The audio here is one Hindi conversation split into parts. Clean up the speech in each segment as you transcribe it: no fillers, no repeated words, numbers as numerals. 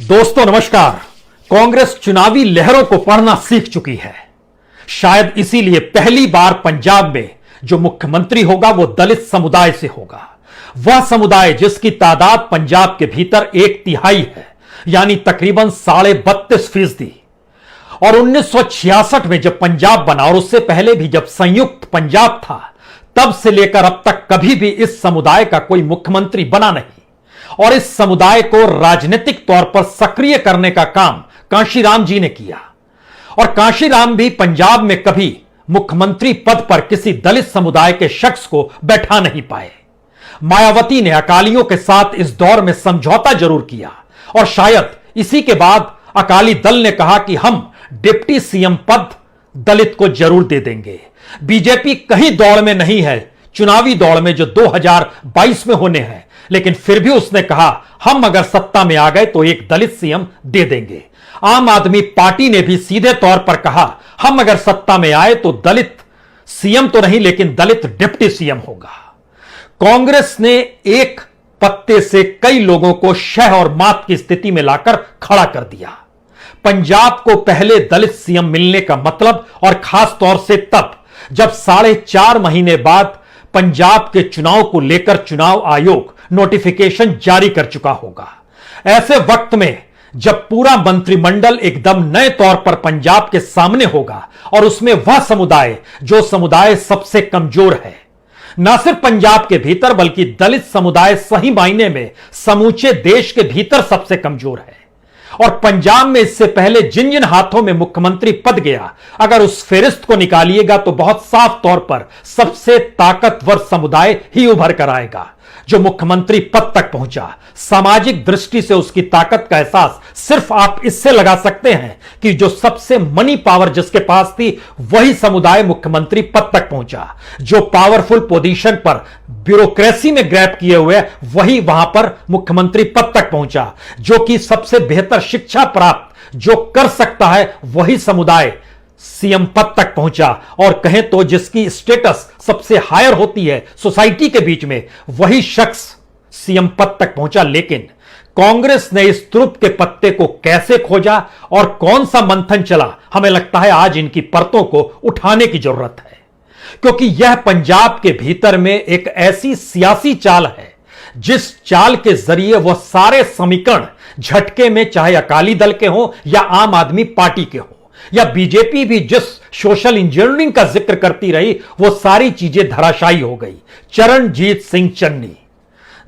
दोस्तों नमस्कार। कांग्रेस चुनावी लहरों को पढ़ना सीख चुकी है। शायद इसीलिए पहली बार पंजाब में जो मुख्यमंत्री होगा वो दलित समुदाय से होगा। वह समुदाय जिसकी तादाद पंजाब के भीतर 1/3 है, यानी तकरीबन 32.5%। और 1966 में जब पंजाब बना और उससे पहले भी जब संयुक्त पंजाब था, तब से लेकर अब तक कभी भी इस समुदाय का कोई मुख्यमंत्री बना नहीं। और इस समुदाय को राजनीतिक तौर पर सक्रिय करने का काम कांशीराम जी ने किया। और कांशीराम भी पंजाब में कभी मुख्यमंत्री पद पर किसी दलित समुदाय के शख्स को बैठा नहीं पाए। मायावती ने अकालियों के साथ इस दौर में समझौता जरूर किया और शायद इसी के बाद अकाली दल ने कहा कि हम डिप्टी सीएम पद दलित को जरूर दे देंगे। बीजेपी कहीं दौड़ में नहीं है, चुनावी दौड़ में जो 2022 में होने हैं, लेकिन फिर भी उसने कहा हम अगर सत्ता में आ गए तो एक दलित सीएम दे देंगे। आम आदमी पार्टी ने भी सीधे तौर पर कहा हम अगर सत्ता में आए तो दलित सीएम तो नहीं लेकिन दलित डिप्टी सीएम होगा। कांग्रेस ने एक पत्ते से कई लोगों को शह और मात की स्थिति में लाकर खड़ा कर दिया। पंजाब को पहले दलित सीएम मिलने का मतलब, और खास तौर से तब जब 4.5 महीने बाद पंजाब के चुनाव को लेकर चुनाव आयोग नोटिफिकेशन जारी कर चुका होगा। ऐसे वक्त में जब पूरा मंत्रिमंडल एकदम नए तौर पर पंजाब के सामने होगा और उसमें वह समुदाय जो समुदाय सबसे कमजोर है, न सिर्फ पंजाब के भीतर बल्कि दलित समुदाय सही मायने में समूचे देश के भीतर सबसे कमजोर है। और पंजाब में इससे पहले जिन जिन हाथों में मुख्यमंत्री पद गया, अगर उस फेरिस्त को निकालिएगा तो बहुत साफ तौर पर सबसे ताकतवर समुदाय ही उभर कर आएगा जो मुख्यमंत्री पद तक पहुंचा। सामाजिक दृष्टि से उसकी ताकत का एहसास सिर्फ आप इससे लगा सकते हैं कि जो सबसे मनी पावर जिसके पास थी वही समुदाय मुख्यमंत्री पद तक पहुंचा। जो पावरफुल पोजीशन पर ब्यूरोक्रेसी में ग्रैब किए हुए वही वहां पर मुख्यमंत्री पद तक पहुंचा। जो कि सबसे बेहतर शिक्षा प्राप्त जो कर सकता है वही समुदाय सीएम पद तक पहुंचा। और कहें तो जिसकी स्टेटस सबसे हायर होती है सोसाइटी के बीच में, वही शख्स सीएम पद तक पहुंचा। लेकिन कांग्रेस ने इस तुरुप के पत्ते को कैसे खोजा और कौन सा मंथन चला, हमें लगता है आज इनकी परतों को उठाने की जरूरत है। क्योंकि यह पंजाब के भीतर में एक ऐसी सियासी चाल है जिस चाल के जरिए वह सारे समीकरण झटके में, चाहे अकाली दल के हो या आम आदमी पार्टी के हो या बीजेपी भी जिस सोशल इंजीनियरिंग का जिक्र करती रही, वो सारी चीजें धराशायी हो गई। चरणजीत सिंह चन्नी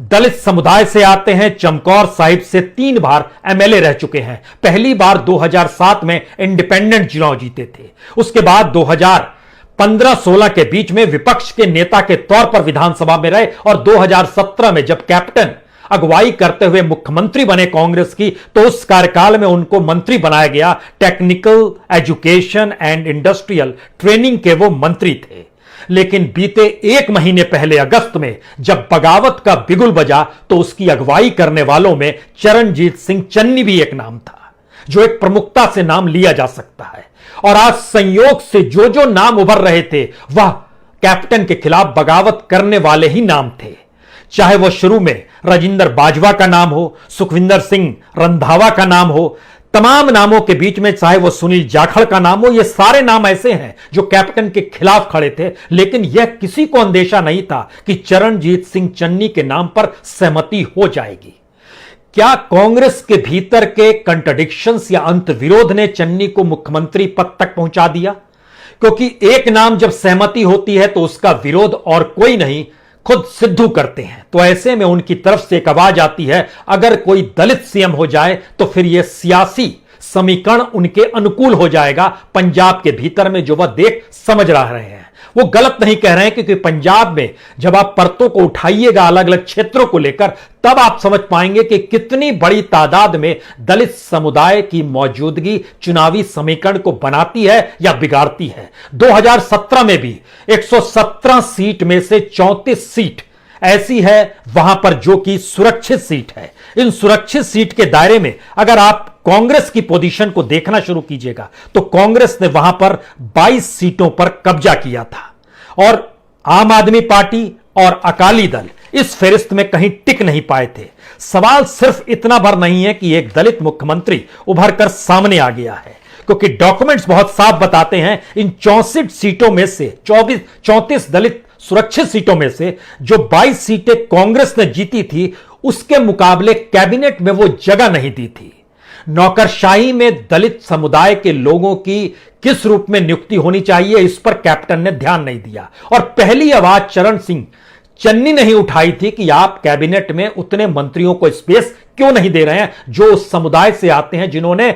दलित समुदाय से आते हैं, चमकौर साहिब से 3 बार एमएलए रह चुके हैं। पहली बार 2007 में इंडिपेंडेंट चुनाव जीते थे। उसके बाद 2015-16 के बीच में विपक्ष के नेता के तौर पर विधानसभा में रहे और 2017 में जब कैप्टन अगुवाई करते हुए मुख्यमंत्री बने कांग्रेस की, तो उस कार्यकाल में उनको मंत्री बनाया गया। Technical education and industrial training के वो मंत्री थे। लेकिन बीते 1 महीने पहले अगस्त में जब बगावत का बिगुल बजा तो उसकी अगुवाई करने वालों में चरणजीत सिंह चन्नी भी एक नाम था जो एक प्रमुखता से नाम लिया जा सकता है। और आज संयोग से जो जो नाम उभर रहे थे वह कैप्टन के खिलाफ बगावत करने वाले ही नाम थे। चाहे वह शुरू में राजेंद्र बाजवा का नाम हो, सुखविंदर सिंह रंधावा का नाम हो, तमाम नामों के बीच में चाहे वह सुनील जाखड़ का नाम हो, ये सारे नाम ऐसे हैं जो कैप्टन के खिलाफ खड़े थे। लेकिन यह किसी को अंदेशा नहीं था कि चरणजीत सिंह चन्नी के नाम पर सहमति हो जाएगी। क्या कांग्रेस के भीतर के कंट्राडिक्शंस या अंतर्विरोध ने चन्नी को मुख्यमंत्री पद तक पहुंचा दिया? क्योंकि एक नाम जब सहमति होती है तो उसका विरोध और कोई नहीं, खुद सिद्धू करते हैं। तो ऐसे में उनकी तरफ से एक आवाज आती है अगर कोई दलित सीएम हो जाए तो फिर यह सियासी समीकरण उनके अनुकूल हो जाएगा पंजाब के भीतर में, जो वह देख समझ रहे हैं। वो गलत नहीं कह रहे हैं, क्योंकि पंजाब में जब आप परतों को उठाइएगा अलग अलग क्षेत्रों को लेकर, तब आप समझ पाएंगे कि कितनी बड़ी तादाद में दलित समुदाय की मौजूदगी चुनावी समीकरण को बनाती है या बिगाड़ती है। 2017 में भी 117 सीट में से 34 सीट ऐसी है वहां पर जो कि सुरक्षित सीट है। इन सुरक्षित सीट के दायरे में अगर आप कांग्रेस की पोजीशन को देखना शुरू कीजिएगा तो कांग्रेस ने वहां पर 22 सीटों पर कब्जा किया था और आम आदमी पार्टी और अकाली दल इस फेरिस्त में कहीं टिक नहीं पाए थे। सवाल सिर्फ इतना भर नहीं है कि एक दलित मुख्यमंत्री उभर कर सामने आ गया है, क्योंकि डॉक्यूमेंट्स बहुत साफ बताते हैं इन 64 सीटों में से 34 दलित सुरक्षित सीटों में से जो 22 सीटें कांग्रेस ने जीती थी, उसके मुकाबले कैबिनेट में वो जगह नहीं दी थी। नौकरशाही में दलित समुदाय के लोगों की किस रूप में नियुक्ति होनी चाहिए, इस पर कैप्टन ने ध्यान नहीं दिया। और पहली आवाज चरण सिंह चन्नी नहीं उठाई थी कि आप कैबिनेट में उतने मंत्रियों को स्पेस क्यों नहीं दे रहे हैं जो उस समुदाय से आते हैं, जिन्होंने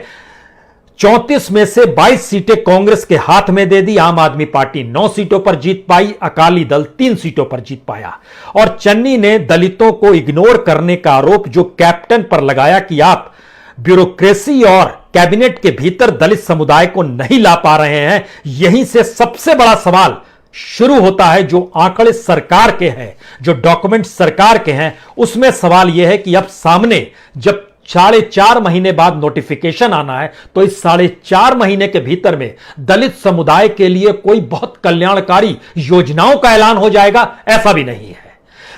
34 में से 22 सीटें कांग्रेस के हाथ में दे दी। आम आदमी पार्टी 9 सीटों पर जीत पाई, अकाली दल 3 सीटों पर जीत पाया। और चन्नी ने दलितों को इग्नोर करने का आरोप जो कैप्टन पर लगाया कि आप ब्यूरोक्रेसी और कैबिनेट के भीतर दलित समुदाय को नहीं ला पा रहे हैं, यहीं से सबसे बड़ा सवाल शुरू होता है। जो आंकड़े सरकार के हैं, जो डॉक्यूमेंट सरकार के हैं, उसमें सवाल यह है कि अब सामने जब 4.5 महीने बाद नोटिफिकेशन आना है, तो इस 4.5 महीने के भीतर में दलित समुदाय के लिए कोई बहुत कल्याणकारी योजनाओं का ऐलान हो जाएगा, ऐसा भी नहीं है।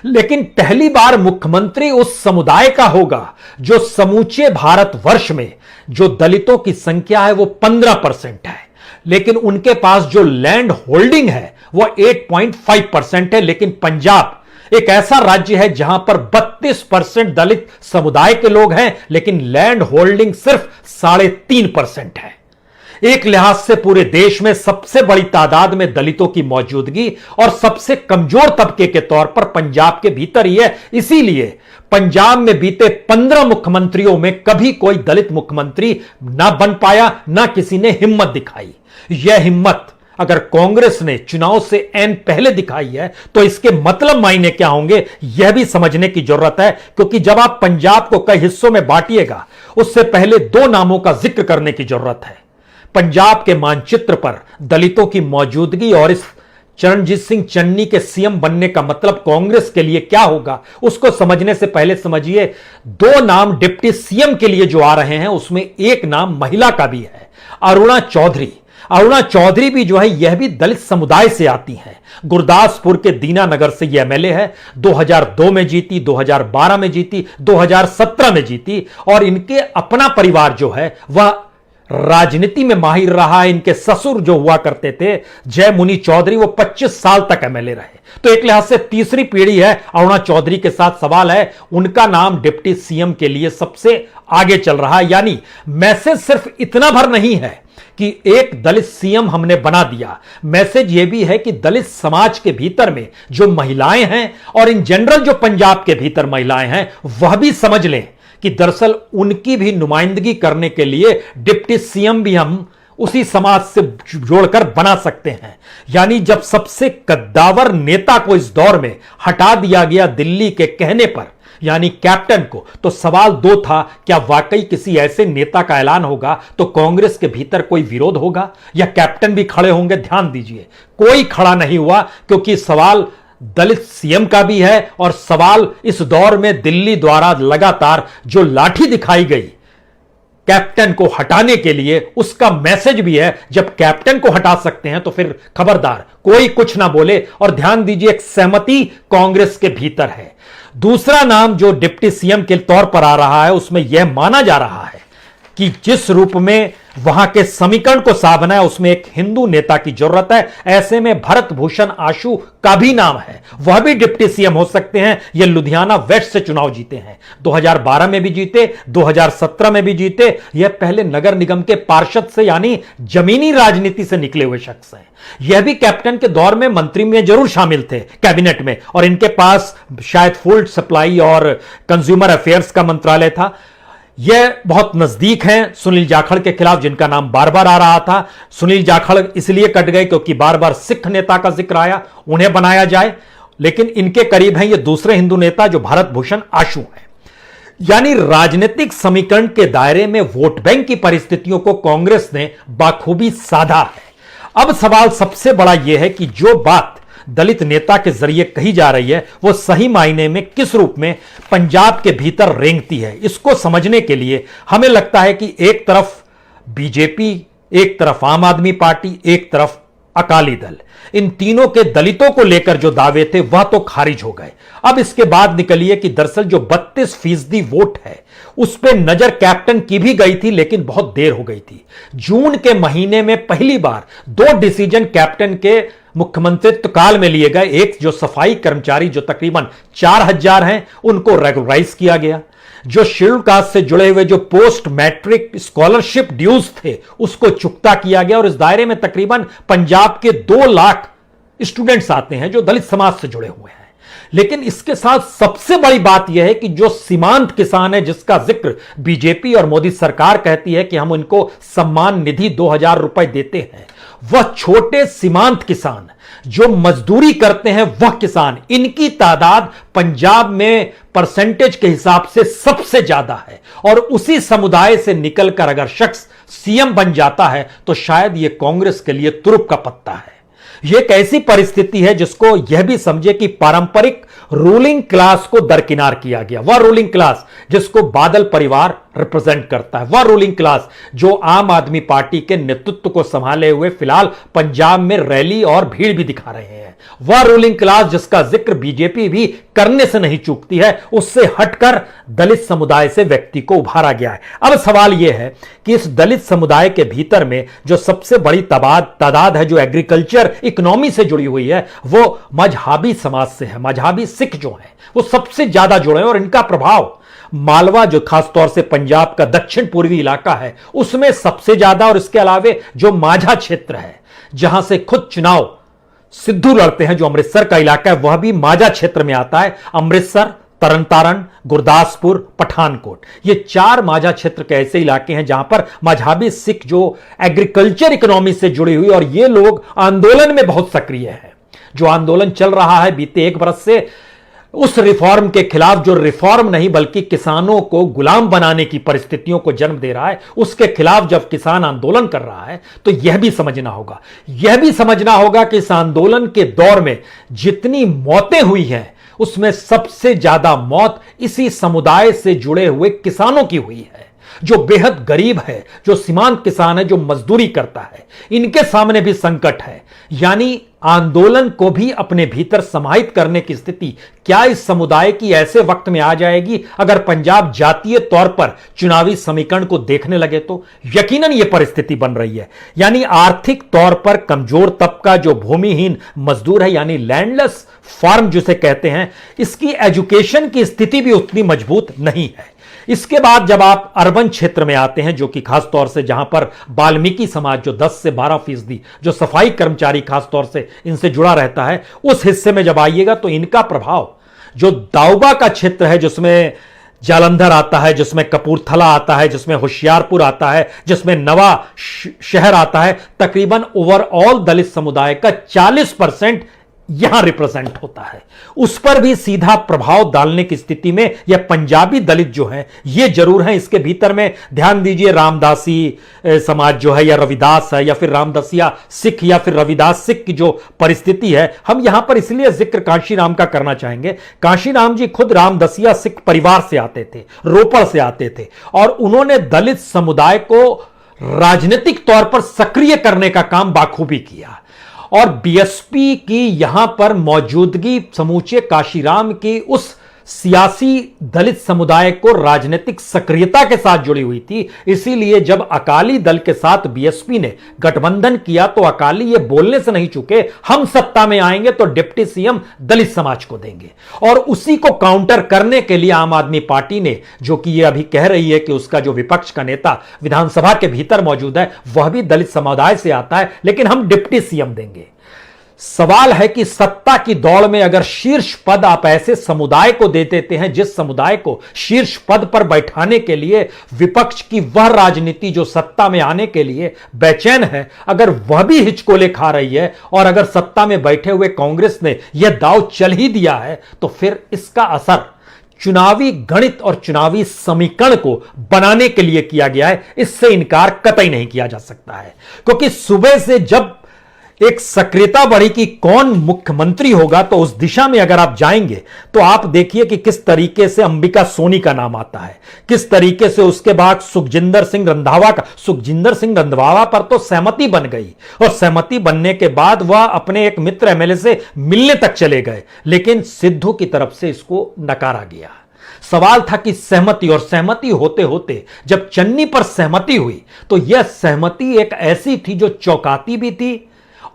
लेकिन पहली बार मुख्यमंत्री उस समुदाय का होगा जो समूचे भारतवर्ष में जो दलितों की संख्या है वो 15% है, लेकिन उनके पास जो लैंड होल्डिंग है वो 8.5% है। लेकिन पंजाब एक ऐसा राज्य है जहां पर 32% दलित समुदाय के लोग हैं, लेकिन लैंड होल्डिंग सिर्फ 3.5% है। एक लिहाज से पूरे देश में सबसे बड़ी तादाद में दलितों की मौजूदगी और सबसे कमजोर तबके के तौर पर पंजाब के भीतर ही है। इसीलिए पंजाब में बीते 15 मुख्यमंत्रियों में कभी कोई दलित मुख्यमंत्री ना बन पाया, ना किसी ने हिम्मत दिखाई। यह हिम्मत अगर कांग्रेस ने चुनाव से ऐन पहले दिखाई है तो इसके मतलब मायने क्या होंगे, यह भी समझने की जरूरत है। क्योंकि जब आप पंजाब को कई हिस्सों में बांटिएगा, उससे पहले 2 नामों का जिक्र करने की जरूरत है। पंजाब के मानचित्र पर दलितों की मौजूदगी और इस चरणजीत सिंह चन्नी के सीएम बनने का मतलब कांग्रेस के लिए क्या होगा, उसको समझने से पहले समझिए 2 नाम डिप्टी सीएम के लिए जो आ रहे हैं, उसमें एक नाम महिला का भी है, अरुणा चौधरी। अरुणा चौधरी भी जो है यह भी दलित समुदाय से आती हैं। गुरदासपुर के दीनानगर से यह एमएलए है। 2002 में जीती, 2012 में जीती, 2017 में जीती। और इनके अपना परिवार जो है वह राजनीति में माहिर रहा है। इनके ससुर जो हुआ करते थे जय मुनि चौधरी, वो 25 साल तक एमएलए रहे। तो एक लिहाज से तीसरी पीढ़ी है अरुणा चौधरी के साथ। सवाल है उनका नाम डिप्टी सीएम के लिए सबसे आगे चल रहा है। यानी मैसेज सिर्फ इतना भर नहीं है कि एक दलित सीएम हमने बना दिया, मैसेज यह भी है कि दलित समाज के भीतर में जो महिलाएं हैं और इन जनरल जो पंजाब के भीतर महिलाएं हैं, वह भी समझ लें कि दरअसल उनकी भी नुमाइंदगी करने के लिए डिप्टी सीएम भी हम उसी समाज से जोड़कर बना सकते हैं। यानी जब सबसे कद्दावर नेता को इस दौर में हटा दिया गया दिल्ली के कहने पर, यानी कैप्टन को, तो सवाल 2 था, क्या वाकई किसी ऐसे नेता का ऐलान होगा तो कांग्रेस के भीतर कोई विरोध होगा या कैप्टन भी खड़े होंगे? ध्यान दीजिए, कोई खड़ा नहीं हुआ, क्योंकि सवाल दलित सीएम का भी है और सवाल इस दौर में दिल्ली द्वारा लगातार जो लाठी दिखाई गई कैप्टन को हटाने के लिए, उसका मैसेज भी है। जब कैप्टन को हटा सकते हैं तो फिर खबरदार कोई कुछ ना बोले। और ध्यान दीजिए, एक सहमति कांग्रेस के भीतर है। दूसरा नाम जो डिप्टी सीएम के तौर पर आ रहा है, उसमें यह माना जा रहा है कि जिस रूप में वहां के समीकरण को साधना है, उसमें एक हिंदू नेता की जरूरत है। ऐसे में भरत भूषण आशु का भी नाम है, वह भी डिप्टी सीएम हो सकते हैं। यह लुधियाना वेस्ट से चुनाव जीते हैं, 2012 में भी जीते, 2017 में भी जीते। यह पहले नगर निगम के पार्षद से, यानी जमीनी राजनीति से निकले हुए शख्स हैं। यह भी कैप्टन के दौर में मंत्री में जरूर शामिल थे कैबिनेट में, और इनके पास शायद फूड सप्लाई और कंज्यूमर अफेयर्स का मंत्रालय था। यह बहुत नजदीक हैं सुनील जाखड़ के खिलाफ, जिनका नाम बार बार आ रहा था। सुनील जाखड़ इसलिए कट गए क्योंकि बार बार सिख नेता का जिक्र आया, उन्हें बनाया जाए। लेकिन इनके करीब हैं ये दूसरे हिंदू नेता जो भरत भूषण आशु हैं। यानी राजनीतिक समीकरण के दायरे में वोट बैंक की परिस्थितियों को कांग्रेस ने बाखूबी साधा है। अब सवाल सबसे बड़ा यह है कि जो बात दलित नेता के जरिए कही जा रही है वो सही मायने में किस रूप में पंजाब के भीतर रेंगती है। इसको समझने के लिए हमें लगता है कि एक तरफ बीजेपी, एक तरफ आम आदमी पार्टी, एक तरफ अकाली दल, इन तीनों के दलितों को लेकर जो दावे थे वह तो खारिज हो गए। अब इसके बाद निकलिए कि दरअसल जो 32% वोट है उस पर नजर कैप्टन की भी गई थी, लेकिन बहुत देर हो गई थी। जून के महीने में पहली बार 2 डिसीजन कैप्टन के मुख्यमंत्रित्व काल में लिए गए। एक, जो सफाई कर्मचारी जो तकरीबन 4000 हैं उनको रेगुलराइज किया गया। जो शेड्यूल कास्ट से जुड़े हुए जो पोस्ट मैट्रिक स्कॉलरशिप ड्यूज थे उसको चुकता किया गया, और इस दायरे में तकरीबन पंजाब के 2 लाख स्टूडेंट्स आते हैं जो दलित समाज से जुड़े हुए हैं। लेकिन इसके साथ सबसे बड़ी बात यह है कि जो सीमांत किसान है, जिसका जिक्र बीजेपी और मोदी सरकार कहती है कि हम उनको सम्मान निधि 2000 रुपए देते हैं, वह छोटे सीमांत किसान जो मजदूरी करते हैं वह किसान, इनकी तादाद पंजाब में परसेंटेज के हिसाब से सबसे ज्यादा है। और उसी समुदाय से निकलकर अगर शख्स सीएम बन जाता है तो शायद यह कांग्रेस के लिए तुरुप का पत्ता है। यह एक ऐसी परिस्थिति है जिसको यह भी समझे कि पारंपरिक रूलिंग क्लास को दरकिनार किया गया। वह रूलिंग क्लास जिसको बादल परिवार रिप्रेजेंट करता है, वह रूलिंग क्लास जो आम आदमी पार्टी के नेतृत्व को संभाले हुए फिलहाल पंजाब में रैली और भीड़ भी दिखा रहे हैं, वह रूलिंग क्लास जिसका जिक्र बीजेपी भी करने से नहीं चूकती है, उससे हटकर दलित समुदाय से व्यक्ति को उभारा गया है। अब सवाल यह है कि इस दलित समुदाय के भीतर में जो सबसे बड़ी तादाद है जो एग्रीकल्चर इकोनॉमी से जुड़ी हुई है, वो मजहबी समाज से है। मजहबी सिख जो है वो सबसे ज्यादा जुड़े हैं, और इनका प्रभाव मालवा जो खासतौर से पंजाब का दक्षिण पूर्वी इलाका है उसमें सबसे ज्यादा, और इसके अलावे जो माझा क्षेत्र है जहां से खुद चुनाव सिद्धू लड़ते हैं, जो अमृतसर का इलाका है वह भी माझा क्षेत्र में आता है। अमृतसर, तरनतारन, गुरदासपुर, पठानकोट, ये 4 माझा क्षेत्र के ऐसे इलाके हैं जहां पर मजहबी सिख जो एग्रीकल्चर इकोनॉमी से जुड़ी हुई, और ये लोग आंदोलन में बहुत सक्रिय है। जो आंदोलन चल रहा है बीते 1 बरस से उस रिफॉर्म के खिलाफ, जो रिफॉर्म नहीं बल्कि किसानों को गुलाम बनाने की परिस्थितियों को जन्म दे रहा है, उसके खिलाफ जब किसान आंदोलन कर रहा है तो यह भी समझना होगा कि इस आंदोलन के दौर में जितनी मौतें हुई हैं उसमें सबसे ज्यादा मौत इसी समुदाय से जुड़े हुए किसानों की हुई है, जो बेहद गरीब है, जो सीमांत किसान है, जो मजदूरी करता है। इनके सामने भी संकट है। यानी आंदोलन को भी अपने भीतर समाहित करने की स्थिति क्या इस समुदाय की ऐसे वक्त में आ जाएगी अगर पंजाब जातीय तौर पर चुनावी समीकरण को देखने लगे तो? यकीनन यह परिस्थिति बन रही है। यानी आर्थिक तौर पर कमजोर तबका जो भूमिहीन मजदूर है, यानी लैंडलेस फार्म जिसे कहते हैं, इसकी एजुकेशन की स्थिति भी उतनी मजबूत नहीं है। इसके बाद जब आप अर्बन क्षेत्र में आते हैं, जो कि खासतौर से जहां पर वाल्मीकि समाज जो 10 से 12% जो सफाई कर्मचारी खासतौर से इनसे जुड़ा रहता है, उस हिस्से में जब आइएगा तो इनका प्रभाव जो दाऊबा का क्षेत्र है, जिसमें जालंधर आता है, जिसमें कपूरथला आता है, जिसमें होशियारपुर आता है, जिसमें नवा शहर आता है, तकरीबन ओवरऑल दलित समुदाय का 40% यहां रिप्रेजेंट होता है। उस पर भी सीधा प्रभाव डालने की स्थिति में यह पंजाबी दलित जो हैं ये जरूर हैं। इसके भीतर में ध्यान दीजिए, रामदासी समाज जो है या रविदास है, या फिर रामदासिया सिख या फिर रविदास सिख की जो परिस्थिति है, हम यहां पर इसलिए जिक्र कांशीराम का करना चाहेंगे। कांशीराम जी खुद रामदासिया सिख परिवार से आते थे, रोपड़ से आते थे, और उन्होंने दलित समुदाय को राजनीतिक तौर पर सक्रिय करने का काम बाखूबी किया। और बीएसपी की यहां पर मौजूदगी समूचे काशीराम की उस सियासी दलित समुदाय को राजनीतिक सक्रियता के साथ जुड़ी हुई थी। इसीलिए जब अकाली दल के साथ बीएसपी ने गठबंधन किया तो अकाली ये बोलने से नहीं चुके, हम सत्ता में आएंगे तो डिप्टी सीएम दलित समाज को देंगे। और उसी को काउंटर करने के लिए आम आदमी पार्टी ने, जो कि ये अभी कह रही है कि उसका जो विपक्ष का नेता विधानसभा के भीतर मौजूद है वह भी दलित समुदाय से आता है, लेकिन हम डिप्टी सीएम देंगे। सवाल है कि सत्ता की दौड़ में अगर शीर्ष पद आप ऐसे समुदाय को दे देते हैं जिस समुदाय को शीर्ष पद पर बैठाने के लिए विपक्ष की वह राजनीति जो सत्ता में आने के लिए बेचैन है, अगर वह भी हिचकोले खा रही है, और अगर सत्ता में बैठे हुए कांग्रेस ने यह दांव चल ही दिया है, तो फिर इसका असर चुनावी गणित और चुनावी समीकरण को बनाने के लिए किया गया है। इससे इनकार कतई नहीं किया जा सकता है, क्योंकि सुबह से जब एक सक्रियता बढ़ी कि कौन मुख्यमंत्री होगा। तो उस दिशा में अगर आप जाएंगे तो आप देखिए कि किस तरीके से अंबिका सोनी का नाम आता है, किस तरीके से उसके बाद सुखजिंदर सिंह रंधावा पर तो सहमति बन गई, और सहमति बनने के बाद वह अपने एक मित्र एमएलए से मिलने तक चले गए, लेकिन सिद्धू की तरफ से इसको नकारा गया। सवाल था कि सहमति, और सहमति होते होते जब चन्नी पर सहमति हुई तो यह सहमति एक ऐसी थी जो चौंकाती भी थी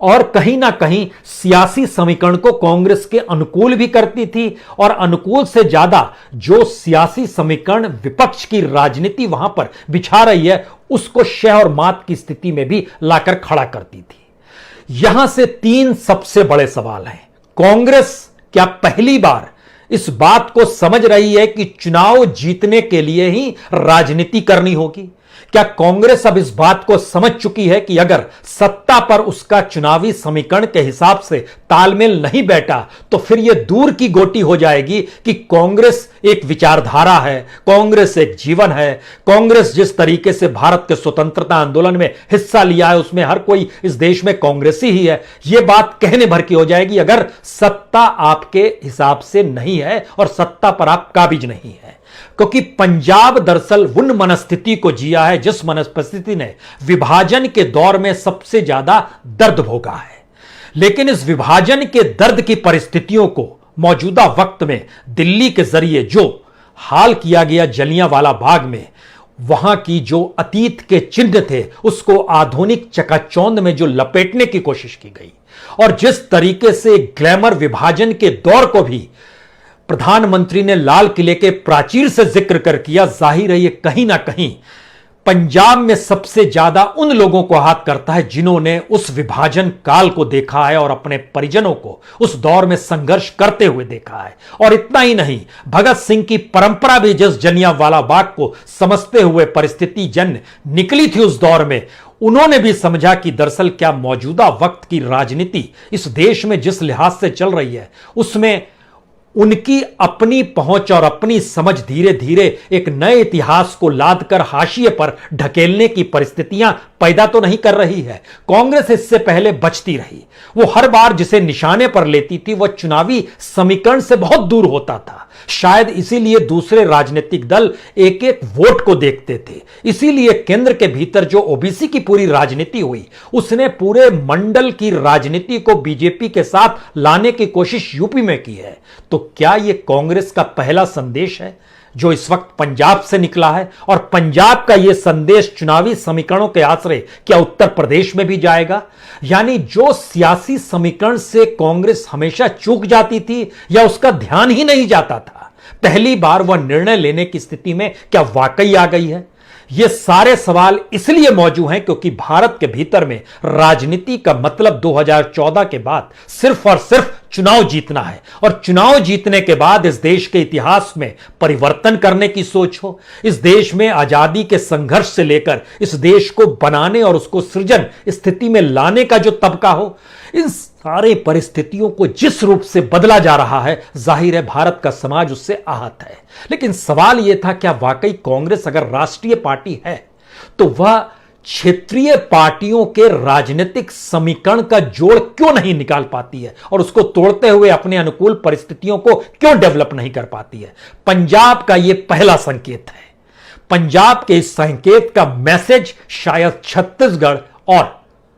और कहीं ना कहीं सियासी समीकरण को कांग्रेस के अनुकूल भी करती थी, और अनुकूल से ज्यादा जो सियासी समीकरण विपक्ष की राजनीति वहां पर बिछा रही है उसको शह और मात की स्थिति में भी लाकर खड़ा करती थी। यहां से तीन सबसे बड़े सवाल हैं। कांग्रेस क्या पहली बार इस बात को समझ रही है कि चुनाव जीतने के लिए ही राजनीति करनी होगी? क्या कांग्रेस अब इस बात को समझ चुकी है कि अगर सत्ता पर उसका चुनावी समीकरण के हिसाब से तालमेल नहीं बैठा तो फिर यह दूर की गोटी हो जाएगी कि कांग्रेस एक विचारधारा है, कांग्रेस एक जीवन है, कांग्रेस जिस तरीके से भारत के स्वतंत्रता आंदोलन में हिस्सा लिया है उसमें हर कोई इस देश में कांग्रेसी ही है। यह बात कहने भर की हो जाएगी अगर सत्ता आपके हिसाब से नहीं है और सत्ता पर आप काबिज नहीं है। क्योंकि पंजाब दरअसल उन मनस्थिति को जिया है जिस मनस्थिति ने विभाजन के दौर में सबसे ज्यादा दर्द भोगा है, लेकिन इस विभाजन के दर्द की परिस्थितियों को मौजूदा वक्त में दिल्ली के जरिए जो हाल किया गया जलियांवाला बाग में, वहां की जो अतीत के चिन्ह थे उसको आधुनिक चकाचौंध में जो लपेटने की कोशिश की गई, और जिस तरीके से ग्लैमर विभाजन के दौर को भी प्रधानमंत्री ने लाल किले के प्राचीर से जिक्र कर किया, जाहिर है ये कहीं ना कहीं पंजाब में सबसे ज्यादा उन लोगों को हाथ करता है जिन्होंने उस विभाजन काल को देखा है और अपने परिजनों को उस दौर में संघर्ष करते हुए देखा है। और इतना ही नहीं, भगत सिंह की परंपरा भी जिस जलियांवाला बाग को समझते हुए परिस्थिति जन निकली थी उस दौर में, उन्होंने भी समझा कि दरअसल क्या मौजूदा वक्त की राजनीति इस देश में जिस लिहाज से चल रही है उसमें उनकी अपनी पहुंच और अपनी समझ धीरे धीरे एक नए इतिहास को लादकर हाशिए पर ढकेलने की परिस्थितियां पैदा तो नहीं कर रही है। कांग्रेस इससे पहले बचती रही, वो हर बार जिसे निशाने पर लेती थी वह चुनावी समीकरण से बहुत दूर होता था। शायद इसीलिए दूसरे राजनीतिक दल एक एक वोट को देखते थे, इसीलिए केंद्र के भीतर जो ओबीसी की पूरी राजनीति हुई उसने पूरे मंडल की राजनीति को बीजेपी के साथ लाने की कोशिश यूपी में की है। तो क्या यह कांग्रेस का पहला संदेश है जो इस वक्त पंजाब से निकला है, और पंजाब का यह संदेश चुनावी समीकरणों के आश्रय क्या उत्तर प्रदेश में भी जाएगा? यानी जो सियासी समीकरण से कांग्रेस हमेशा चूक जाती थी या उसका ध्यान ही नहीं जाता था, पहली बार वह निर्णय लेने की स्थिति में क्या वाकई आ गई है? ये सारे सवाल इसलिए मौजूद हैं क्योंकि भारत के भीतर में राजनीति का मतलब 2014 के बाद सिर्फ और सिर्फ चुनाव जीतना है, और चुनाव जीतने के बाद इस देश के इतिहास में परिवर्तन करने की सोच हो, इस देश में आजादी के संघर्ष से लेकर इस देश को बनाने और उसको सृजन स्थिति में लाने का जो तबका हो, इन सारे परिस्थितियों को जिस रूप से बदला जा रहा है, जाहिर है भारत का समाज उससे आहत है। लेकिन सवाल यह था क्या वाकई कांग्रेस अगर राष्ट्रीय पार्टी है तो वह क्षेत्रीय पार्टियों के राजनीतिक समीकरण का जोड़ क्यों नहीं निकाल पाती है और उसको तोड़ते हुए अपने अनुकूल परिस्थितियों को क्यों डेवलप नहीं कर पाती है? पंजाब का यह पहला संकेत है। पंजाब के इस संकेत का मैसेज शायद छत्तीसगढ़ और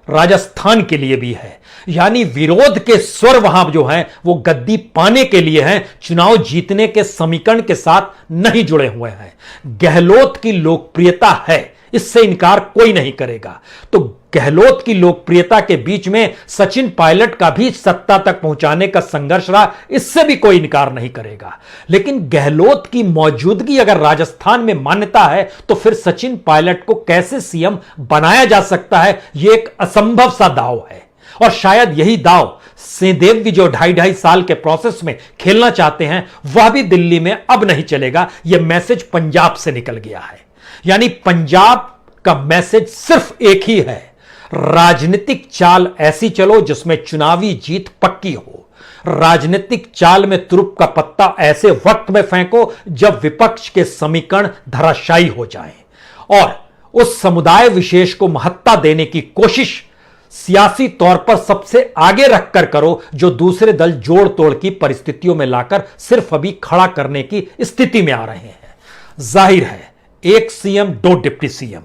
राजस्थान के लिए भी है। यानी विरोध के स्वर वहां जो हैं वो गद्दी पाने के लिए हैं, चुनाव जीतने के समीकरण के साथ नहीं जुड़े हुए हैं। गहलोत की लोकप्रियता है, इससे इनकार कोई नहीं करेगा। तो गहलोत की लोकप्रियता के बीच में सचिन पायलट का भी सत्ता तक पहुंचाने का संघर्ष रहा, इससे भी कोई इनकार नहीं करेगा। लेकिन गहलोत की मौजूदगी अगर राजस्थान में मान्यता है तो फिर सचिन पायलट को कैसे सीएम बनाया जा सकता है? यह एक असंभव सा दाव है, और शायद यही दाव सिंहदेव भी जो 2.5 साल के प्रोसेस में खेलना चाहते हैं वह भी दिल्ली में अब नहीं चलेगा। यह मैसेज पंजाब से निकल गया है। यानी पंजाब का मैसेज सिर्फ एक ही है, राजनीतिक चाल ऐसी चलो जिसमें चुनावी जीत पक्की हो। राजनीतिक चाल में तुरुप का पत्ता ऐसे वक्त में फेंको जब विपक्ष के समीकरण धराशायी हो जाएं, और उस समुदाय विशेष को महत्ता देने की कोशिश सियासी तौर पर सबसे आगे रखकर करो, जो दूसरे दल जोड़ तोड़ की परिस्थितियों में लाकर सिर्फ अभी खड़ा करने की स्थिति में आ रहे हैं। जाहिर है, एक सीएम दो डिप्टी सीएम,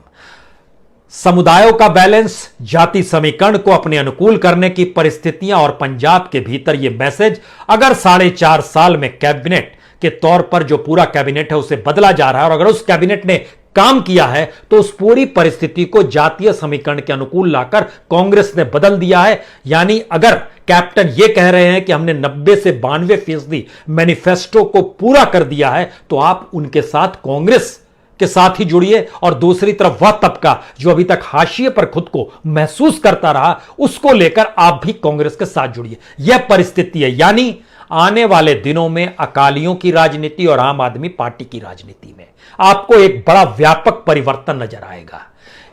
समुदायों का बैलेंस, जाति समीकरण को अपने अनुकूल करने की परिस्थितियां और पंजाब के भीतर यह मैसेज अगर 4.5 साल में कैबिनेट के तौर पर जो पूरा कैबिनेट है उसे बदला जा रहा है और अगर उस कैबिनेट ने काम किया है तो उस पूरी परिस्थिति को जातीय समीकरण के अनुकूल लाकर कांग्रेस ने बदल दिया है। यानी अगर कैप्टन यह कह रहे हैं कि हमने 90 से 92% मैनिफेस्टो को पूरा कर दिया है तो आप उनके साथ कांग्रेस के साथ ही जुड़िए और दूसरी तरफ वह तबका जो अभी तक हाशिए पर खुद को महसूस करता रहा उसको लेकर आप भी कांग्रेस के साथ जुड़िए। यह परिस्थिति है। यानी आने वाले दिनों में अकालियों की राजनीति और आम आदमी पार्टी की राजनीति में आपको एक बड़ा व्यापक परिवर्तन नजर आएगा।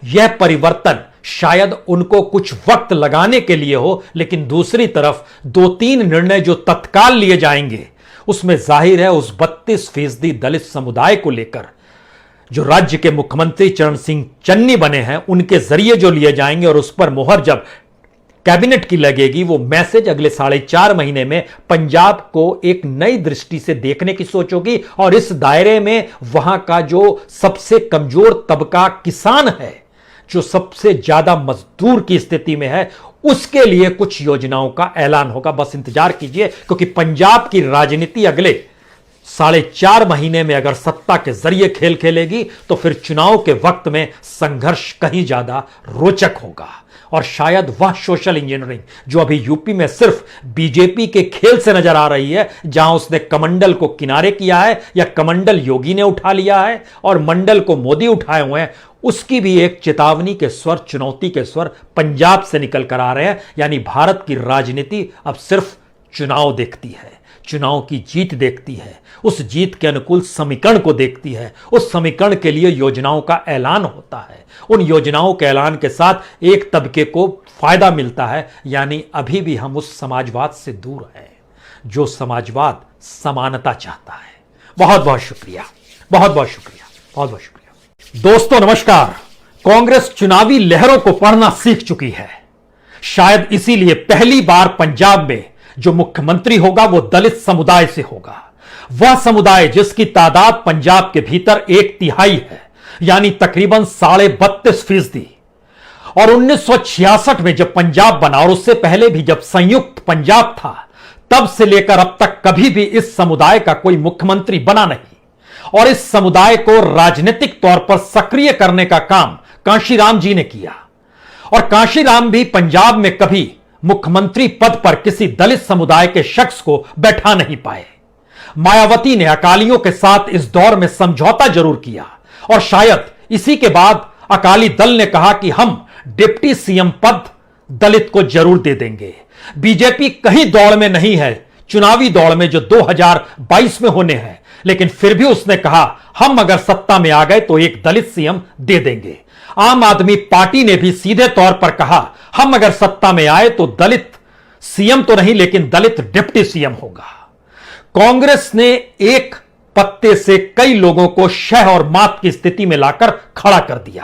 यह परिवर्तन शायद उनको कुछ वक्त लगाने के लिए हो, लेकिन दूसरी तरफ 2-3 निर्णय जो तत्काल लिए जाएंगे उसमें जाहिर है उस 32% दलित समुदाय को लेकर जो राज्य के मुख्यमंत्री चरण सिंह चन्नी बने हैं उनके जरिए जो लिए जाएंगे और उस पर मोहर जब कैबिनेट की लगेगी, वो मैसेज अगले 4.5 महीने में पंजाब को एक नई दृष्टि से देखने की सोच होगी। और इस दायरे में वहां का जो सबसे कमजोर तबका किसान है, जो सबसे ज्यादा मजदूर की स्थिति में है, उसके लिए कुछ योजनाओं का ऐलान होगा। बस इंतजार कीजिए, क्योंकि पंजाब की राजनीति अगले 4.5 महीने में अगर सत्ता के जरिए खेल खेलेगी तो फिर चुनाव के वक्त में संघर्ष कहीं ज्यादा रोचक होगा। और शायद वह सोशल इंजीनियरिंग जो अभी यूपी में सिर्फ बीजेपी के खेल से नजर आ रही है, जहां उसने कमंडल को किनारे किया है या कमंडल योगी ने उठा लिया है और मंडल को मोदी उठाए हुए हैं, उसकी भी एक चेतावनी के स्वर, चुनौती के स्वर पंजाब से निकल कर आ रहे हैं। यानी भारत की राजनीति अब सिर्फ चुनाव देखती है, चुनाव की जीत देखती है, उस जीत के अनुकूल समीकरण को देखती है, उस समीकरण के लिए योजनाओं का ऐलान होता है। उन योजनाओं के ऐलान के साथ एक तबके को फायदा मिलता है। यानी अभी भी हम उस समाजवाद से दूर हैं जो समाजवाद समानता चाहता है। बहुत बहुत शुक्रिया, बहुत बहुत शुक्रिया, बहुत बहुत शुक्रिया। दोस्तों नमस्कार। कांग्रेस चुनावी लहरों को पढ़ना सीख चुकी है। शायद इसीलिए पहली बार पंजाब में जो मुख्यमंत्री होगा वो दलित समुदाय से होगा। वह समुदाय जिसकी तादाद पंजाब के भीतर 1/3 है, यानी तकरीबन 32.5%। और 1966 में जब पंजाब बना और उससे पहले भी जब संयुक्त पंजाब था, तब से लेकर अब तक कभी भी इस समुदाय का कोई मुख्यमंत्री बना नहीं। और इस समुदाय को राजनीतिक तौर पर सक्रिय करने का काम कांशीराम जी ने किया। और कांशीराम भी पंजाब में कभी मुख्यमंत्री पद पर किसी दलित समुदाय के शख्स को बैठा नहीं पाए। मायावती ने अकालियों के साथ इस दौर में समझौता जरूर किया और शायद इसी के बाद अकाली दल ने कहा कि हम डिप्टी सीएम पद दलित को जरूर दे देंगे। बीजेपी कहीं दौड़ में नहीं है, चुनावी दौड़ में जो 2022 में होने हैं, लेकिन फिर भी उसने कहा हम अगर सत्ता में आ गए तो एक दलित सीएम दे देंगे। आम आदमी पार्टी ने भी सीधे तौर पर कहा हम अगर सत्ता में आए तो दलित सीएम तो नहीं लेकिन दलित डिप्टी सीएम होगा। कांग्रेस ने एक पत्ते से कई लोगों को शह और मात की स्थिति में लाकर खड़ा कर दिया।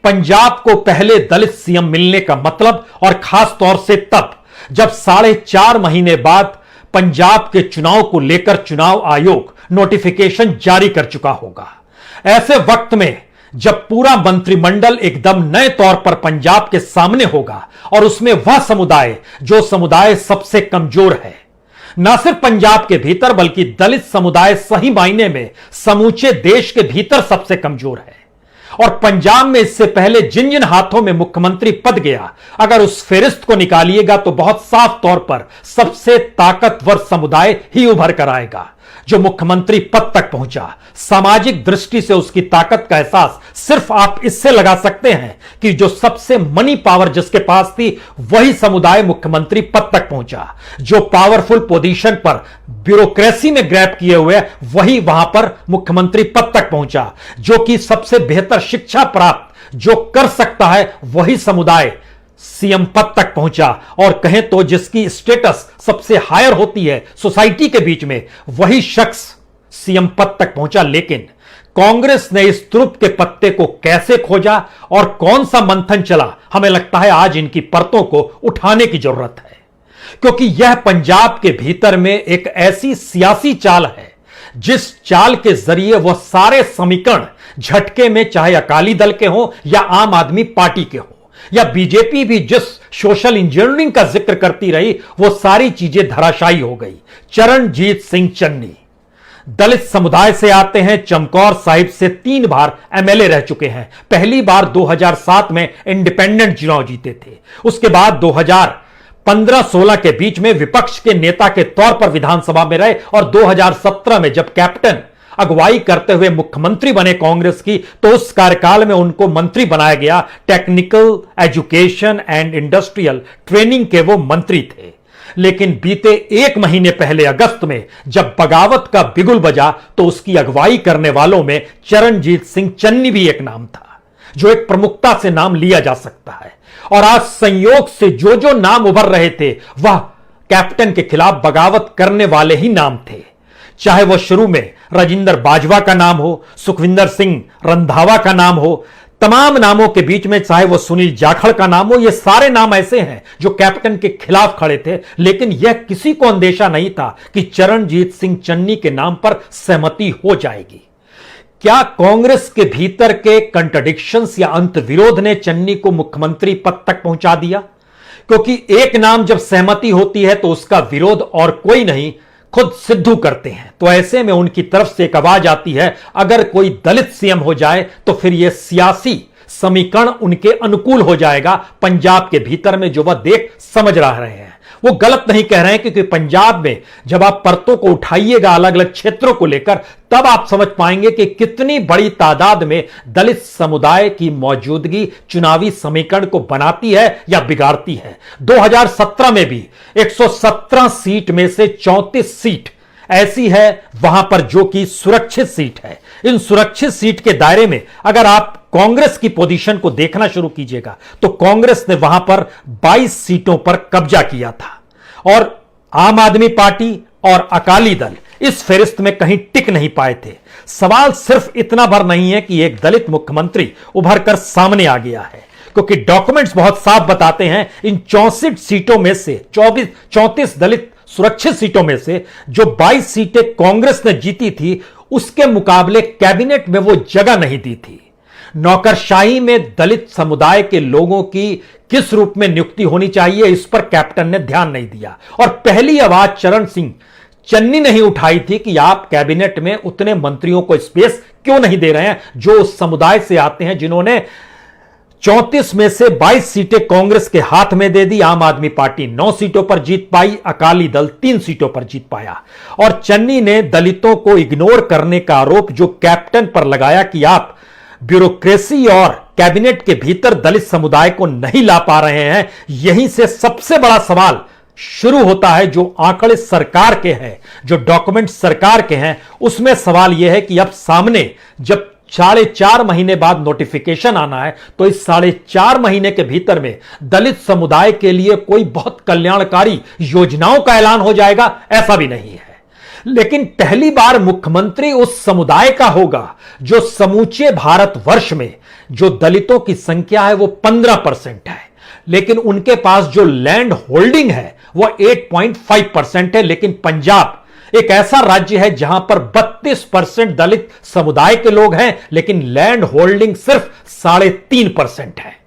पंजाब को पहले दलित सीएम मिलने का मतलब, और खास तौर से तब जब 4.5 महीने बाद पंजाब के चुनाव को लेकर चुनाव आयोग नोटिफिकेशन जारी कर चुका होगा। ऐसे वक्त में जब पूरा मंत्रिमंडल एकदम नए तौर पर पंजाब के सामने होगा और उसमें वह समुदाय जो समुदाय सबसे कमजोर है, न सिर्फ पंजाब के भीतर बल्कि दलित समुदाय सही मायने में समूचे देश के भीतर सबसे कमजोर है। और पंजाब में इससे पहले जिन जिन हाथों में मुख्यमंत्री पद गया, अगर उस फेरिस्त को निकालिएगा तो बहुत साफ तौर पर सबसे ताकतवर समुदाय ही उभर कर आएगा जो मुख्यमंत्री पद तक पहुंचा। सामाजिक दृष्टि से उसकी ताकत का एहसास सिर्फ आप इससे लगा सकते हैं कि जो सबसे मनी पावर जिसके पास थी वही समुदाय मुख्यमंत्री पद तक पहुंचा। जो पावरफुल पोजीशन पर ब्यूरोक्रेसी में ग्रैब किए हुए वही वहां पर मुख्यमंत्री पद तक पहुंचा। जो कि सबसे बेहतर शिक्षा प्राप्त जो कर सकता है वही समुदाय सीएम पद तक पहुंचा। और कहें तो जिसकी स्टेटस सबसे हायर होती है सोसाइटी के बीच में, वही शख्स सीएम पद तक पहुंचा। लेकिन कांग्रेस ने इस तुरुप के पत्ते को कैसे खोजा और कौन सा मंथन चला, हमें लगता है आज इनकी परतों को उठाने की जरूरत है, क्योंकि यह पंजाब के भीतर में एक ऐसी सियासी चाल है जिस चाल के जरिए वह सारे समीकरण झटके में, चाहे अकाली दल के हों या आम आदमी पार्टी के हों या बीजेपी भी जिस सोशल इंजीनियरिंग का जिक्र करती रही, वो सारी चीजें धराशायी हो गई। चरणजीत सिंह चन्नी दलित समुदाय से आते हैं, चमकौर साहिब से 3 बार एमएलए रह चुके हैं। पहली बार 2007 में इंडिपेंडेंट चुनाव जीते थे, उसके बाद 2015-16 के बीच में विपक्ष के नेता के तौर पर विधानसभा में रहे और 2017 में जब कैप्टन अगुवाई करते हुए मुख्यमंत्री बने कांग्रेस की, तो उस कार्यकाल में उनको मंत्री बनाया गया। Technical education and industrial training के वो मंत्री थे। लेकिन बीते 1 महीने पहले अगस्त में जब बगावत का बिगुल बजा, तो उसकी अगुवाई करने वालों में चरणजीत सिंह चन्नी भी एक नाम था, जो एक प्रमुखता से नाम लिया जा सकता है। और आज संयोग से जो जो नाम उभर रहे थे, वह कैप्टन के खिलाफ बगावत करने वाले ही नाम थे। चाहे वह शुरू में राजेंद्र बाजवा का नाम हो, सुखविंदर सिंह रंधावा का नाम हो, तमाम नामों के बीच में चाहे वह सुनील जाखड़ का नाम हो, ये सारे नाम ऐसे हैं जो कैप्टन के खिलाफ खड़े थे। लेकिन यह किसी को अंदेशा नहीं था कि चरणजीत सिंह चन्नी के नाम पर सहमति हो जाएगी। क्या कांग्रेस के भीतर के कंट्राडिक्शंस या अंतर्विरोध ने चन्नी को मुख्यमंत्री पद तक पहुंचा दिया? क्योंकि एक नाम जब सहमति होती है तो उसका विरोध और कोई नहीं, खुद सिद्धू करते हैं। तो ऐसे में उनकी तरफ से एक आवाज आती है, अगर कोई दलित सीएम हो जाए तो फिर यह सियासी समीकरण उनके अनुकूल हो जाएगा पंजाब के भीतर में, जो वह देख समझ रहे हैं। वो गलत नहीं कह रहे हैं, क्योंकि पंजाब में जब आप परतों को उठाइएगा अलग अलग क्षेत्रों को लेकर, तब आप समझ पाएंगे कि कितनी बड़ी तादाद में दलित समुदाय की मौजूदगी चुनावी समीकरण को बनाती है या बिगाड़ती है। 2017 में भी 117 सीट में से 34 सीट ऐसी है वहां पर जो कि सुरक्षित सीट है। इन सुरक्षित सीट के दायरे में अगर आप कांग्रेस की पोजीशन को देखना शुरू कीजिएगा, तो कांग्रेस ने वहां पर 22 सीटों पर कब्जा किया था और आम आदमी पार्टी और अकाली दल इस फेरिस्त में कहीं टिक नहीं पाए थे। सवाल सिर्फ इतना भर नहीं है कि एक दलित मुख्यमंत्री उभर कर सामने आ गया है, क्योंकि डॉक्यूमेंट्स बहुत साफ बताते हैं इन 64 सीटों में से 34 दलित सुरक्षित सीटों में से जो 22 सीटें कांग्रेस ने जीती थी, उसके मुकाबले कैबिनेट में वो जगह नहीं दी थी। नौकरशाही में दलित समुदाय के लोगों की किस रूप में नियुक्ति होनी चाहिए, इस पर कैप्टन ने ध्यान नहीं दिया। और पहली आवाज चरण सिंह चन्नी नहीं उठाई थी कि आप कैबिनेट में उतने मंत्रियों को स्पेस क्यों नहीं दे रहे हैं जो उस समुदाय से आते हैं, जिन्होंने 34 में से 22 सीटें कांग्रेस के हाथ में दे दी। आम आदमी पार्टी 9 सीटों पर जीत पाई, अकाली दल 3 सीटों पर जीत पाया। और चन्नी ने दलितों को इग्नोर करने का आरोप जो कैप्टन पर लगाया कि आप ब्यूरोक्रेसी और कैबिनेट के भीतर दलित समुदाय को नहीं ला पा रहे हैं, यहीं से सबसे बड़ा सवाल शुरू होता है। जो आंकड़े सरकार के हैं, जो डॉक्यूमेंट सरकार के हैं, उसमें सवाल यह है कि अब सामने जब 4.5 महीने बाद नोटिफिकेशन आना है, तो इस 4.5 महीने के भीतर में दलित समुदाय के लिए कोई बहुत कल्याणकारी योजनाओं का ऐलान हो जाएगा, ऐसा भी नहीं है। लेकिन पहली बार मुख्यमंत्री उस समुदाय का होगा जो समूचे भारतवर्ष में जो दलितों की संख्या है वो 15% है, लेकिन उनके पास जो लैंड होल्डिंग है वो 8.5% है। लेकिन पंजाब एक ऐसा राज्य है जहां पर 32% दलित समुदाय के लोग हैं, लेकिन लैंड होल्डिंग सिर्फ 3.5% है।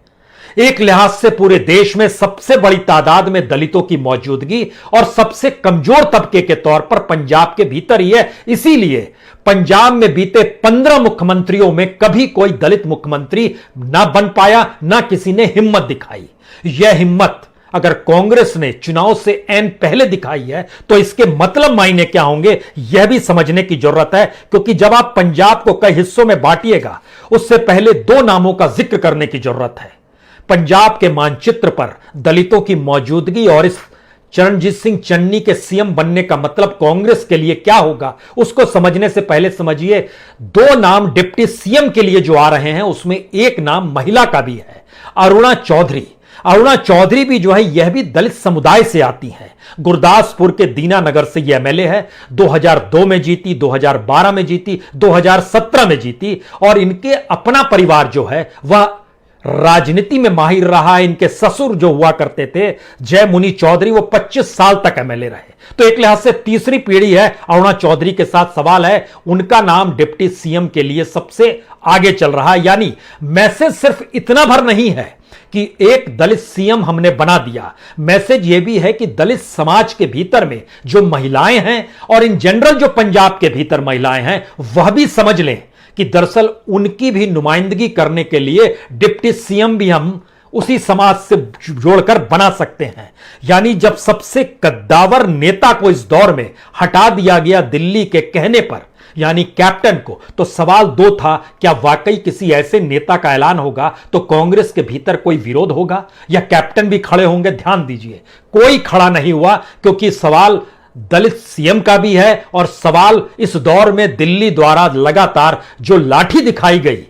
एक लिहाज से पूरे देश में सबसे बड़ी तादाद में दलितों की मौजूदगी और सबसे कमजोर तबके के तौर पर पंजाब के भीतर ही है। इसीलिए पंजाब में बीते 15 मुख्यमंत्रियों में कभी कोई दलित मुख्यमंत्री ना बन पाया, ना किसी ने हिम्मत दिखाई। यह हिम्मत अगर कांग्रेस ने चुनाव से ऐन पहले दिखाई है, तो इसके मतलब मायने क्या होंगे यह भी समझने की जरूरत है। क्योंकि जब आप पंजाब को कई हिस्सों में बांटिएगा, उससे पहले 2 नामों का जिक्र करने की जरूरत है। पंजाब के मानचित्र पर दलितों की मौजूदगी और इस चरणजीत सिंह चन्नी के सीएम बनने का मतलब कांग्रेस के लिए क्या होगा, उसको समझने से पहले समझिए 2 नाम डिप्टी सीएम के लिए जो आ रहे हैं, उसमें एक नाम महिला का भी है, अरुणा चौधरी, अरुणा चौधरी भी जो है यह भी दलित समुदाय से आती हैं। गुरदासपुर के दीनानगर से यह एमएलए है। 2002 में जीती, 2012 में जीती, 2017 में जीती और इनके अपना परिवार जो है वह राजनीति में माहिर रहा है। इनके ससुर जो हुआ करते थे जय मुनि चौधरी, वो 25 साल तक एमएलए रहे। तो एक लिहाज से तीसरी पीढ़ी है अरुणा चौधरी के साथ। सवाल है उनका नाम डिप्टी सीएम के लिए सबसे आगे चल रहा है। यानी मैसेज सिर्फ इतना भर नहीं है कि एक दलित सीएम हमने बना दिया, मैसेज यह भी है कि दलित समाज के भीतर में जो महिलाएं हैं और इन जनरल जो पंजाब के भीतर महिलाएं हैं वह भी समझ लें कि दरअसल उनकी भी नुमाइंदगी करने के लिए डिप्टी सीएम भी हम उसी समाज से जोड़कर बना सकते हैं। यानी जब सबसे कद्दावर नेता को इस दौर में हटा दिया गया दिल्ली के कहने पर, यानी कैप्टन को, तो सवाल दो था, क्या वाकई किसी ऐसे नेता का ऐलान होगा तो कांग्रेस के भीतर कोई विरोध होगा या कैप्टन भी खड़े होंगे? ध्यान दीजिए, कोई खड़ा नहीं हुआ, क्योंकि सवाल दलित सीएम का भी है और सवाल इस दौर में दिल्ली द्वारा लगातार जो लाठी दिखाई गई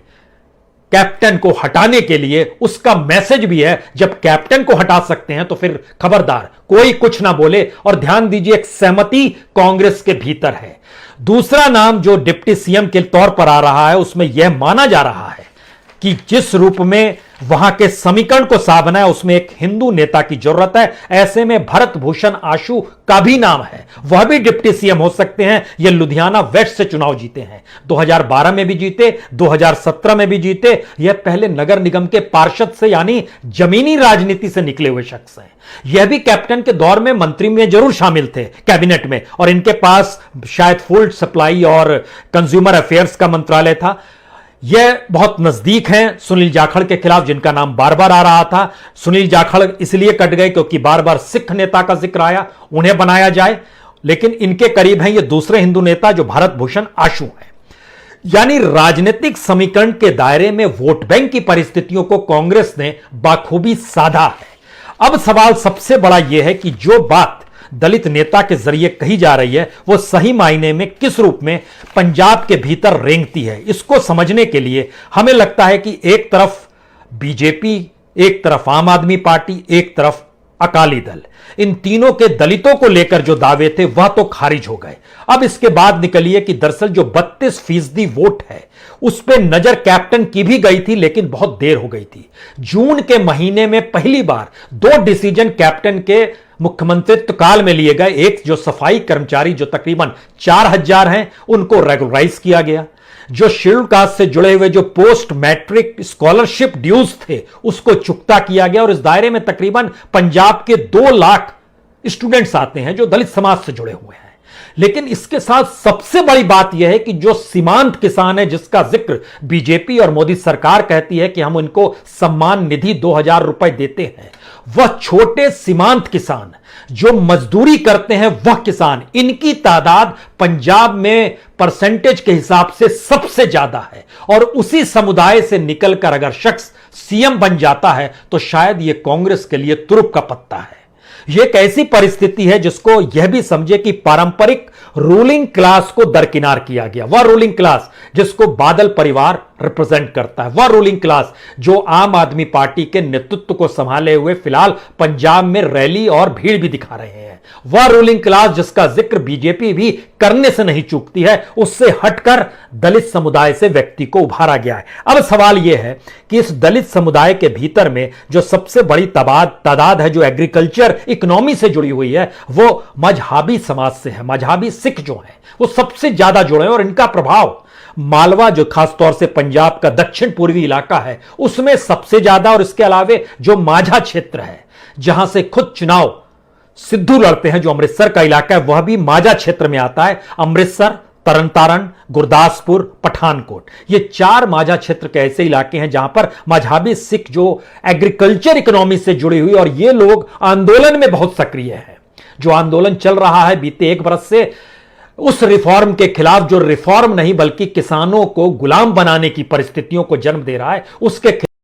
कैप्टन को हटाने के लिए, उसका मैसेज भी है। जब कैप्टन को हटा सकते हैं तो फिर खबरदार कोई कुछ ना बोले। और ध्यान दीजिए, एक सहमति कांग्रेस के भीतर है। दूसरा नाम जो डिप्टी सीएम के तौर पर आ रहा है उसमें यह माना जा रहा है कि जिस रूप में वहां के समीकरण को साधना है उसमें एक हिंदू नेता की जरूरत है। ऐसे में भरत भूषण आशु का भी नाम है, वह भी डिप्टी सीएम हो सकते हैं। यह लुधियाना वेस्ट से चुनाव जीते हैं, 2012 में भी जीते, 2017 में भी जीते। यह पहले नगर निगम के पार्षद से यानी जमीनी राजनीति से निकले हुए शख्स हैं। यह भी कैप्टन के दौर में मंत्री में जरूर शामिल थे कैबिनेट में, और इनके पास शायद फूड सप्लाई और कंज्यूमर अफेयर्स का मंत्रालय था। यह बहुत नजदीक हैं सुनील जाखड़ के खिलाफ, जिनका नाम बार बार आ रहा था। सुनील जाखड़ इसलिए कट गए क्योंकि बार बार सिख नेता का जिक्र आया, उन्हें बनाया जाए, लेकिन इनके करीब हैं ये दूसरे हिंदू नेता जो भरत भूषण आशु हैं। यानी राजनीतिक समीकरण के दायरे में वोट बैंक की परिस्थितियों को कांग्रेस ने बाखूबी साधा है। अब सवाल सबसे बड़ा यह है कि जो बात दलित नेता के जरिए कही जा रही है वो सही मायने में किस रूप में पंजाब के भीतर रेंगती है। इसको समझने के लिए हमें लगता है कि एक तरफ बीजेपी, एक तरफ आम आदमी पार्टी, एक तरफ अकाली दल, इन तीनों के दलितों को लेकर जो दावे थे वह तो खारिज हो गए। अब इसके बाद निकलिए कि दरअसल जो 32% वोट है उस पर नजर कैप्टन की भी गई थी, लेकिन बहुत देर हो गई थी। जून के महीने में पहली बार 2 डिसीजन कैप्टन के मुख्यमंत्रित्व काल में लिए गए। एक, जो सफाई कर्मचारी जो तकरीबन 4000 हैं उनको रेगुलराइज किया गया। जो शेड्यूल कास्ट से जुड़े हुए जो पोस्ट मैट्रिक स्कॉलरशिप ड्यूज थे उसको चुकता किया गया, और इस दायरे में तकरीबन पंजाब के 2 लाख स्टूडेंट्स आते हैं जो दलित समाज से जुड़े हुए हैं। लेकिन इसके साथ सबसे बड़ी बात यह है कि जो सीमांत किसान है, जिसका जिक्र बीजेपी और मोदी सरकार कहती है कि हम उनको सम्मान निधि 2000 रुपए देते हैं, वह छोटे सीमांत किसान जो मजदूरी करते हैं वह किसान, इनकी तादाद पंजाब में परसेंटेज के हिसाब से सबसे ज्यादा है। और उसी समुदाय से निकलकर अगर शख्स सीएम बन जाता है तो शायद यह कांग्रेस के लिए तुरुप का पत्ता है। यह एक ऐसी परिस्थिति है जिसको यह भी समझे कि पारंपरिक रूलिंग क्लास को दरकिनार किया गया। वह रूलिंग क्लास जिसको बादल परिवार रिप्रेजेंट करता है, वह रूलिंग क्लास जो आम आदमी पार्टी के नेतृत्व को संभाले हुए फिलहाल पंजाब में रैली और भीड़ भी दिखा रहे हैं, वह रूलिंग क्लास जिसका जिक्र बीजेपी भी करने से नहीं चूकती है, उससे हटकर दलित समुदाय से व्यक्ति को उभारा गया है। अब सवाल यह है कि इस दलित समुदाय के भीतर में जो सबसे बड़ी तादाद है जो एग्रीकल्चर इकोनॉमी से जुड़ी हुई है वो मजहबी समाज से है। मजहबी सिख जो है वो सबसे ज्यादा जुड़े हैं, और इनका प्रभाव मालवा जो खासतौर से पंजाब का दक्षिण पूर्वी इलाका है उसमें सबसे ज्यादा, और इसके अलावे जो माझा क्षेत्र है जहां से खुद चुनाव सिद्धू लड़ते हैं, जो अमृतसर का इलाका है वह भी माझा क्षेत्र में आता है। अमृतसर, तरनतारन, गुरदासपुर, पठानकोट, ये 4 माझा क्षेत्र के ऐसे इलाके हैं जहां पर मजहबी सिख जो एग्रीकल्चर इकोनॉमी से जुड़ी हुई, और ये लोग आंदोलन में बहुत सक्रिय है। जो आंदोलन चल रहा है बीते 1 बरस से उस रिफॉर्म के खिलाफ, जो रिफॉर्म नहीं बल्कि किसानों को गुलाम बनाने की परिस्थितियों को जन्म दे रहा है, उसके